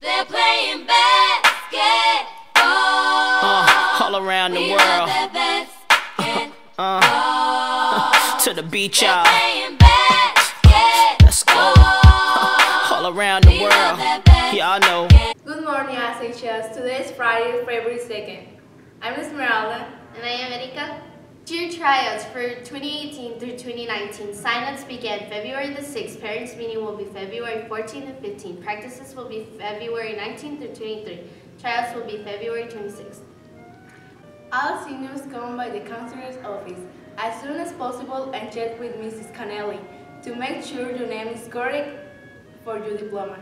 They're playing basketball. All around the world. To the beach, y'all. Let's go. All around the world. Y'all know. Good morning, SHS. Today is Friday, February 2nd. I'm Esmeralda. And I am Erika. Cheer tryouts for 2018 through 2019. Sign-ups begin February the 6th. Parents' meeting will be February 14th and 15th. Practices will be February 19th through 23rd. Tryouts will be February 26th. All seniors come by the counselor's office as soon as possible and check with Mrs. Cannelli to make sure your name is correct for your diploma.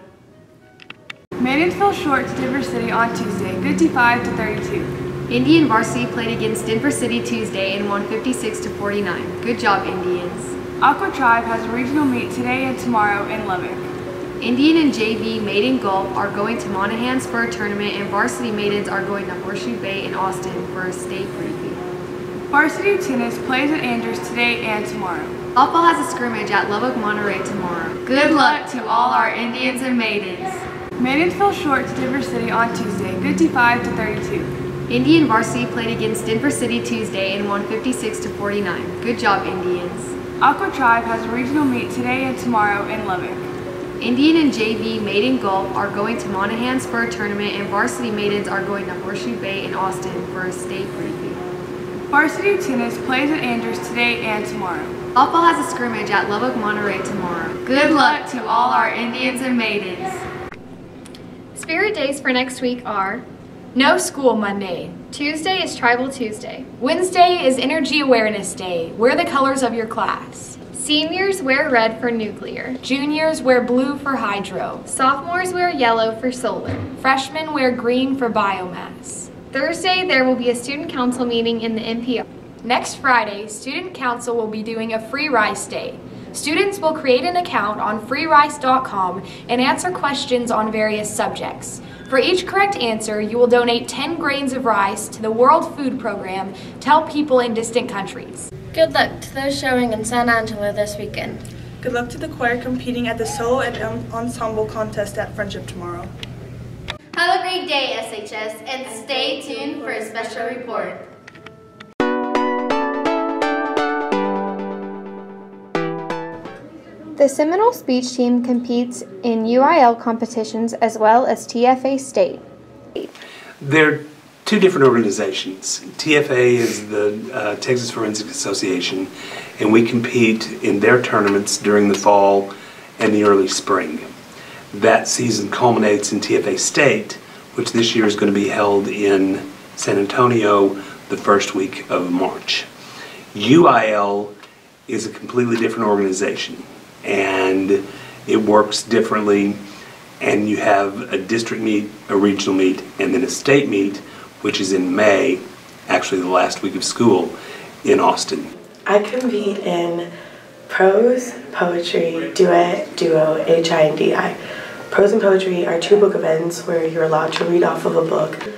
Maidens fell short to Denver City on Tuesday, 55-32. Indian varsity played against Denver City Tuesday and won 56-49. Good job, Indians. Aqua Tribe has a regional meet today and tomorrow in Lubbock. Indian and JV Maiden Golf are going to Monahans for a tournament, and varsity maidens are going to Horseshoe Bay in Austin for a state preview. Varsity tennis plays at Andrews today and tomorrow. Softball has a scrimmage at Lubbock Monterey tomorrow. Good luck to all our Indians and maidens. Maidens fell short to Denver City on Tuesday, 55-32. Indian varsity played against Denver City Tuesday and won 56-49. Good job, Indians. Aqua Tribe has a regional meet today and tomorrow in Lubbock. Indian and JV Maiden Golf are going to Monahans for a tournament, and varsity maidens are going to Horseshoe Bay in Austin for a state preview. Varsity tennis plays at Andrews today and tomorrow. Softball has a scrimmage at Lubbock Monterey tomorrow. Good luck to all our Indians and maidens. Spirit days for next week are: no school Monday. Tuesday is Tribal Tuesday. Wednesday is Energy Awareness Day. Wear the colors of your class. Seniors wear red for nuclear. Juniors wear blue for hydro. Sophomores wear yellow for solar. Freshmen wear green for biomass. Thursday, there will be a student council meeting in the NPR. Next Friday, Student Council will be doing a Free Rice Day. Students will create an account on freerice.com and answer questions on various subjects. For each correct answer, you will donate 10 grains of rice to the World Food Program to help people in distant countries. Good luck to those showing in San Angelo this weekend. Good luck to the choir competing at the solo and ensemble contest at Friendship tomorrow. Have a great day, SHS, and stay tuned for a special report. The Seminole Speech Team competes in UIL competitions as well as TFA State. They're two different organizations. TFA is the Texas Forensic Association, and we compete in their tournaments during the fall and the early spring. That season culminates in TFA State, which this year is going to be held in San Antonio the first week of March. UIL is a completely different organization, and it works differently, and you have a district meet, a regional meet, and then a state meet, which is in May, actually the last week of school, in Austin. I compete in prose, poetry, duet, duo, HI, and DI. Prose and poetry are two book events where you're allowed to read off of a book.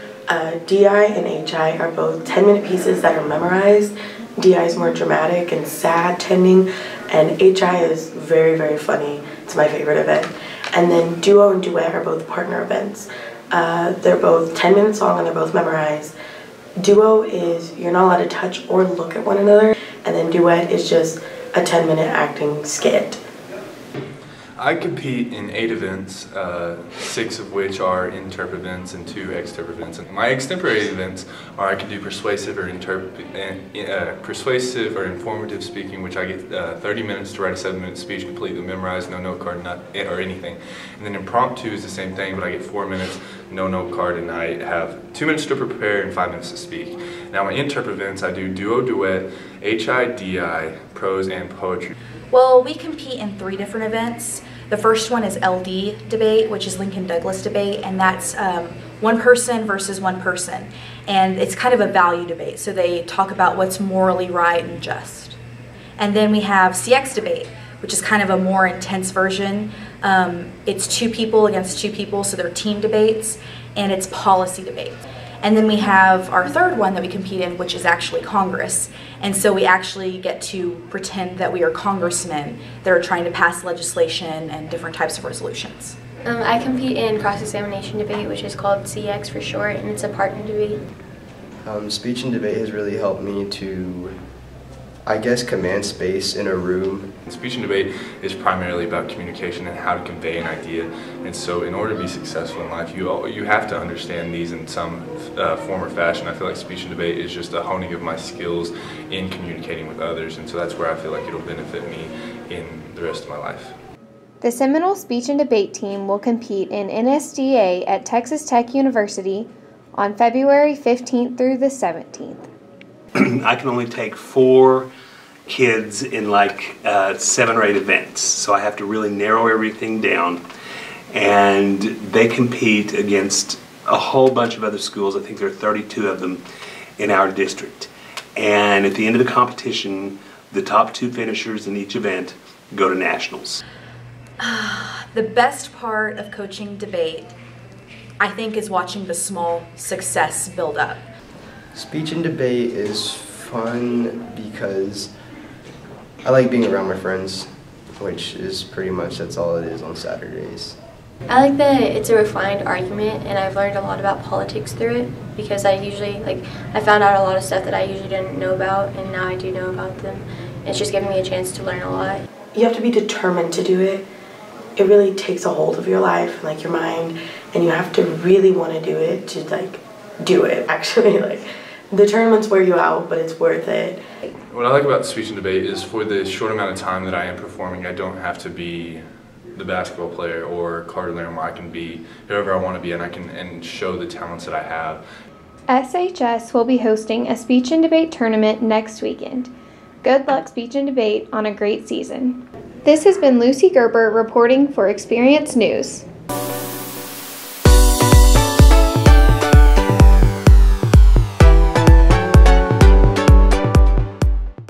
DI and HI are both 10-minute pieces that are memorized. DI is more dramatic and sad tending, and HI is very, very funny. It's my favorite event. And then duo and duet are both partner events. They're both 10 minutes long and they're both memorized. Duo is you're not allowed to touch or look at one another, and then duet is just a 10-minute acting skit. I compete in 8 events, 6 of which are interp events and 2 exterp events. And my extemporary events are I can do persuasive or informative speaking, which I get 30 minutes to write a 7-minute speech completely memorized, no note card or anything. And then impromptu is the same thing, but I get 4 minutes, no note card, and I have 2 minutes to prepare and 5 minutes to speak. Now my interp events, I do duo, duet, HI, DI, prose, and poetry. Well, we compete in 3 different events. The first one is LD debate, which is Lincoln Douglas debate, and that's one person versus one person. And it's kind of a value debate, so they talk about what's morally right and just. And then we have CX debate, which is kind of a more intense version. It's 2 people against 2 people, so they're team debates, and it's policy debates. And then we have our third one that we compete in, which is actually Congress. And so we actually get to pretend that we are congressmen that are trying to pass legislation and different types of resolutions. I compete in cross-examination debate, which is called CX for short, and it's a partner debate. Speech and debate has really helped me to, I guess, command space in a room. Speech and debate is primarily about communication and how to convey an idea. And so in order to be successful in life, you have to understand these in some form or fashion. I feel like speech and debate is just a honing of my skills in communicating with others. And so that's where I feel like it'll benefit me in the rest of my life. The Seminole Speech and Debate team will compete in NSDA at Texas Tech University on February 15th through the 17th. I can only take 4 kids in like 7 or 8 events, so I have to really narrow everything down. And they compete against a whole bunch of other schools. I think there are 32 of them in our district. And at the end of the competition, the top 2 finishers in each event go to nationals. The best part of coaching debate, I think, is watching the small success build up. Speech and debate is fun because I like being around my friends, which is pretty much, that's all it is on Saturdays. I like that it's a refined argument, and I've learned a lot about politics through it because I found out a lot of stuff that I usually didn't know about, and now I do know about them. It's just giving me a chance to learn a lot. You have to be determined to do it. It really takes a hold of your life, like your mind, and you have to really want to do it to do it. Actually, the tournaments wear you out, but it's worth it. What I like about speech and debate is for the short amount of time that I am performing, I don't have to be the basketball player or Carter Lamb. I can be whoever I want to be, and I can show the talents that I have. SHS will be hosting a speech and debate tournament next weekend. Good luck, speech and debate, on a great season. This has been Lucy Gerber reporting for exSPEARience News.